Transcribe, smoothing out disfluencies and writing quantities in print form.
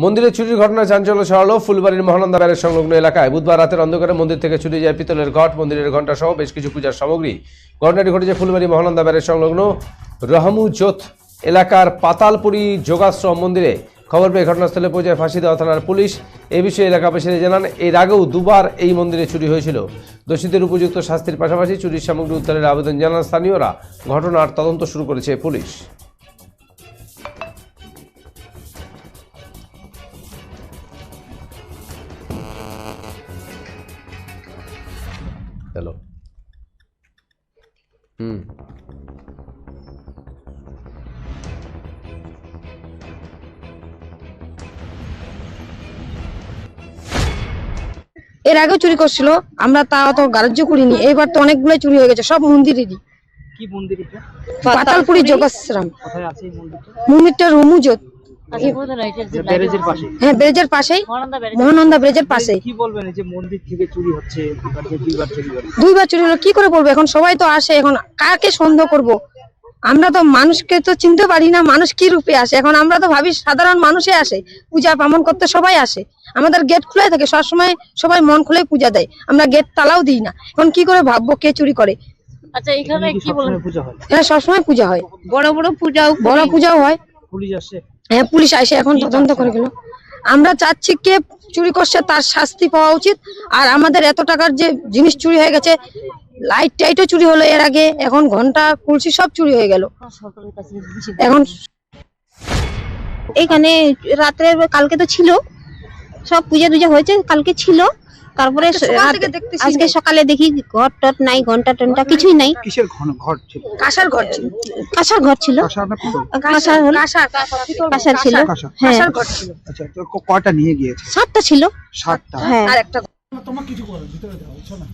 মন্দিরে চুরির ঘটনায় চাঞ্চল্য ছড়ালো ফুলবাড়ির মহানন্দা ব্যারেজ সংলগ্ন এলাকায়। বুধবার রাতের অন্ধকারে মন্দির থেকে চুরি যায় পিতলের ঘট, মন্দিরের ঘণ্টা সহ বেশ কিছু পূজার সামগ্রী। ঘটনাটি ঘটেছে ফুলবাড়ি মহানন্দা ব্যারেজ সংলগ্ন রহমুজোত এলাকার পাতালপুরি যোগাশ্রম মন্দিরে। খবর পেয়ে ঘটনাস্থলে পৌঁছায় ফাঁসি দেওয়া থানার পুলিশ। এ বিষয়ে এলাকাবাসীরা জানান, এর আগেও দুবার এই মন্দিরে চুরি হয়েছিল। দোষীদের উপযুক্ত শাস্তির পাশাপাশি চুরির সামগ্রী উদ্ধারের আবেদন জানান স্থানীয়রা। ঘটনার তদন্ত শুরু করেছে পুলিশ। হ্যালো। এর আগেও চুরি করছিল, আমরা তা অত গ্রাহ্য করিনি। এবার তো অনেকগুলো চুরি হয়ে গেছে, সব মন্দিরেরই। কি মন্দির এটা? পাতালপুরি যোগাশ্রম কোথায় আছে এই মন্দিরটা? মন্দিরটা রহমুজোত। ব্যারেজের পাশে? হ্যাঁ, ব্রিজের পাশেই, মহানন্দা ব্রিজের পাশে। কি বলবেন এই যে মন্দির থেকে চুরি হচ্ছে, দুইবার চুরি হলো? দুইবার চুরি হলো, কি করে বলবো? এখন সবাই তো আসে, এখন কাকে সন্দেহ করব? আমরা তো মানুষকে তো চিনতে পারি না, মানুষ কি রূপে আসে। এখন আমরা তো ভাবি সাধারণ মানুষই আসে, পূজা পামন করতে সবাই আসে। আমাদের গেট খোলাই থাকে সবসময়, সবাই মন খুলে পূজা দেয়, আমরা গেট তালাও দিই না। এখন কি করে ভাববো কে চুরি করে? আচ্ছা, এখানে কি বলেন? পূজা হয়? হ্যাঁ, সবসময় পূজা হয়, বড় বড় পূজাও হয়। পুলিশ আসে? হ্যাঁ, পুলিশ আসে, এখন তদন্ত করে গেল। আমরা চাচ্ছি কে চুরি করছে তার শাস্তি পাওয়া উচিত। আর আমাদের এত টাকার যে জিনিস চুরি হয়ে গেছে, লাইট টাইটও চুরি হলো এর আগে, এখন ঘন্টা কুলসি সব চুরি হয়ে গেল। এখন এখানে রাত্রে কালকে তো ছিল, সব পূজা টুজা হয়েছে, কালকে ছিল। তারপরে আজকে সকালে দেখি ঘর টট নাই, ঘন্টা টন্টা কিছুই নাই। কিসের ঘর ছিল? কাঁসার ঘর ছিল। কাঁসার ঘর ছিল, কাঁসার ছিল। হ্যাঁ, কাঁসার ঘর ছিল। আচ্ছা, তো কয়টা নিয়ে গিয়েছে? 7টা ছিল। 7টা? হ্যাঁ। আর একটা তোমার কিছু করো, ভিতরে যাও, শোনা।